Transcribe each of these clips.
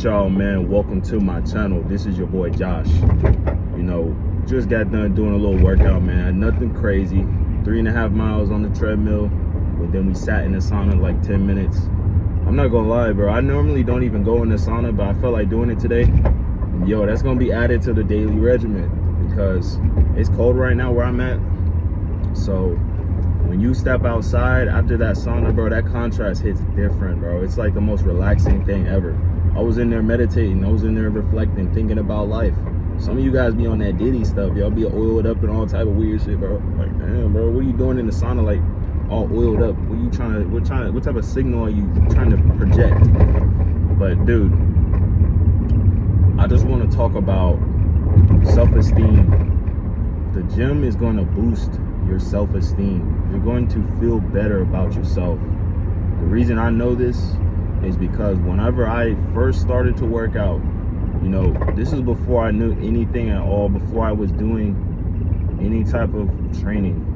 Y'all, man, welcome to my channel. This is your boy Josh. Just got done doing a little workout, man. Nothing crazy. 3.5 miles on the treadmill, and then we sat in the sauna like 10 minutes. I'm not gonna lie, bro, I normally don't even go in the sauna, but I felt like doing it today. Yo, that's gonna be added to the daily regimen because it's cold right now where I'm at. So when you step outside after that sauna, bro, that contrast hits different, bro. It's like the most relaxing thing ever. I was in there meditating, I was in there reflecting, thinking about life. Some of you guys be on that Diddy stuff, y'all be oiled up and all type of weird shit, bro. Like, damn, bro, what are you doing in the sauna, like all oiled up? What type of signal are you trying to project? But dude, I just want to talk about self-esteem. The gym is going to boost your self-esteem. You're going to feel better about yourself. The reason I know this is because whenever I first started to work out, this is before I knew anything at all, before I was doing any type of training.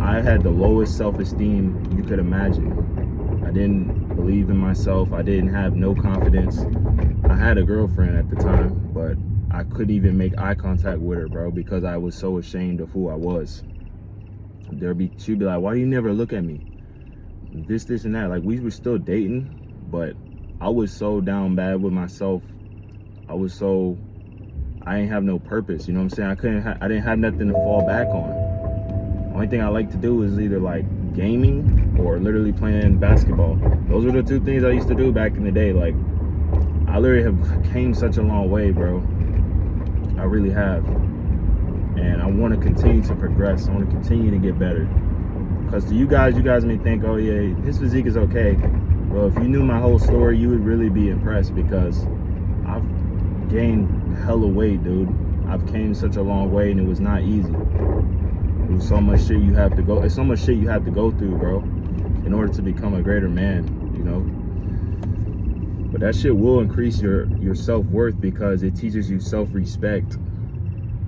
I had the lowest self-esteem you could imagine. I didn't believe in myself. I didn't have no confidence. I had a girlfriend at the time, but I couldn't even make eye contact with her, bro, because I was so ashamed of who I was. She'd be like, why do you never look at me? This and that. Like, we were still dating, but I was so down bad with myself. I didn't have no purpose, you know what I'm saying? I didn't have nothing to fall back on. Only thing I like to do is either like gaming or literally playing basketball. Those are the two things I used to do back in the day. Like, I literally have came such a long way, bro. I really have. And I want to continue to progress. I want to continue to get better. Because to you guys may think, oh yeah, his physique is okay. Well, if you knew my whole story, you would really be impressed because I've gained hella weight, dude. I've came such a long way and it was not easy. There's so much shit you have to go. It's so much shit you have to go through, bro, in order to become a greater man, But that shit will increase your self-worth because it teaches you self-respect.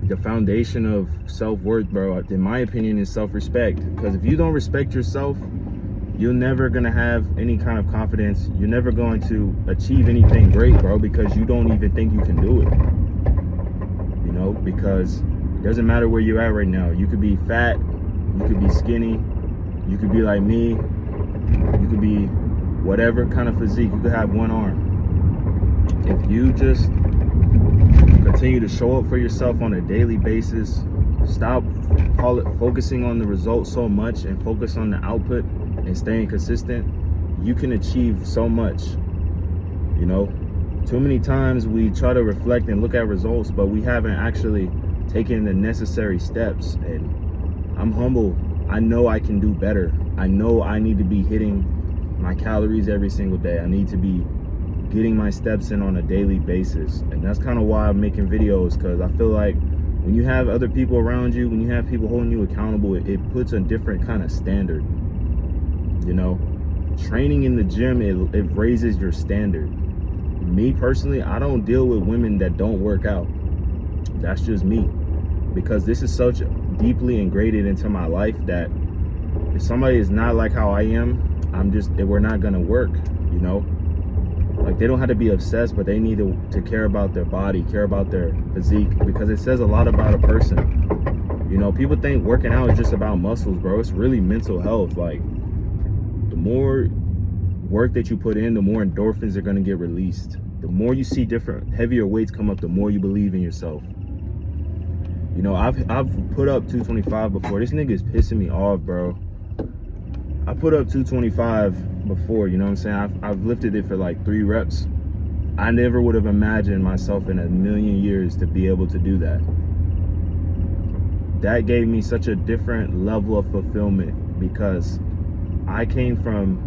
The foundation of self-worth, bro, in my opinion, is self-respect. Because if you don't respect yourself, you're never gonna have any kind of confidence. You're never going to achieve anything great, bro, because you don't even think you can do it. Because it doesn't matter where you're at right now. You could be fat, you could be skinny, you could be like me, you could be whatever kind of physique. You could have one arm. If you just continue to show up for yourself on a daily basis, stop focusing on the results so much and focus on the output and staying consistent, you can achieve so much. Too many times we try to reflect and look at results, but we haven't actually taken the necessary steps. And I'm humble. I know I can do better. I know I need to be hitting my calories every single day. I need to be getting my steps in on a daily basis. And that's kind of why I'm making videos, because I feel like when you have other people around you, when you have people holding you accountable, it puts a different kind of standard. Training in the gym, it raises your standard. Me personally, I don't deal with women that don't work out. That's just me, because this is such deeply ingrained into my life that if somebody is not like how I am, we're not gonna work. Like, they don't have to be obsessed, but they need to care about their body, care about their physique, because it says a lot about a person. People think working out is just about muscles, bro. It's really mental health. Like, the more work that you put in, the more endorphins are going to get released. The more you see different heavier weights come up, the more you believe in yourself. I've put up 225 before. This nigga is pissing me off, bro. I put up 225 before, you know what I'm saying? I've lifted it for like 3 reps. I never would have imagined myself in a million years to be able to do that. That gave me such a different level of fulfillment, because I came from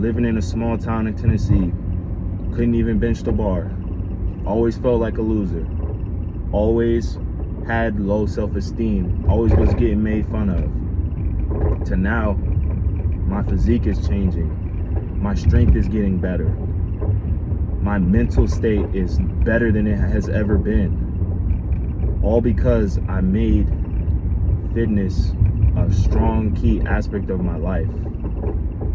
living in a small town in Tennessee, couldn't even bench the bar, always felt like a loser, always had low self-esteem, always was getting made fun of, to now my physique is changing, my strength is getting better, my mental state is better than it has ever been, all because I made fitness a strong key aspect of my life.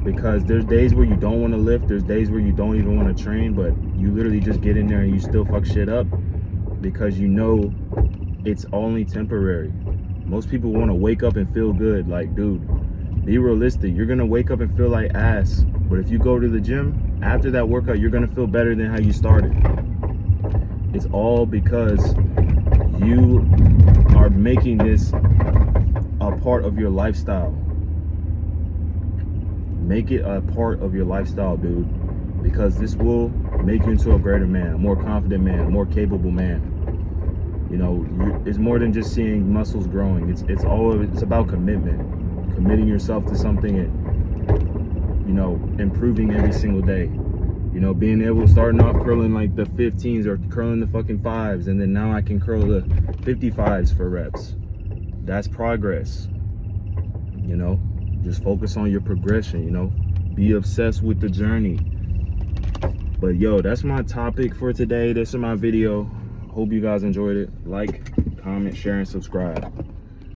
Because there's days where you don't want to lift, there's days where you don't even want to train, but you literally just get in there and you still fuck shit up because you know it's only temporary. Most people want to wake up and feel good. Like, dude, be realistic. You're gonna wake up and feel like ass, but if you go to the gym after that workout, you're gonna feel better than how you started. It's all because you are making this a part of your lifestyle. Make it a part of your lifestyle, dude, because this will make you into a greater man, a more confident man, a more capable man. You know, it's more than just seeing muscles growing. It's about commitment, committing yourself to something and, you know, improving every single day. You know, being able, starting off curling like the 15s or curling the fucking 5s, and then now I can curl the 55s for reps. That's progress. You know, just focus on your progression, you know, be obsessed with the journey. But yo, that's my topic for today. This is my video. Hope you guys enjoyed it. Like, comment, share, and subscribe.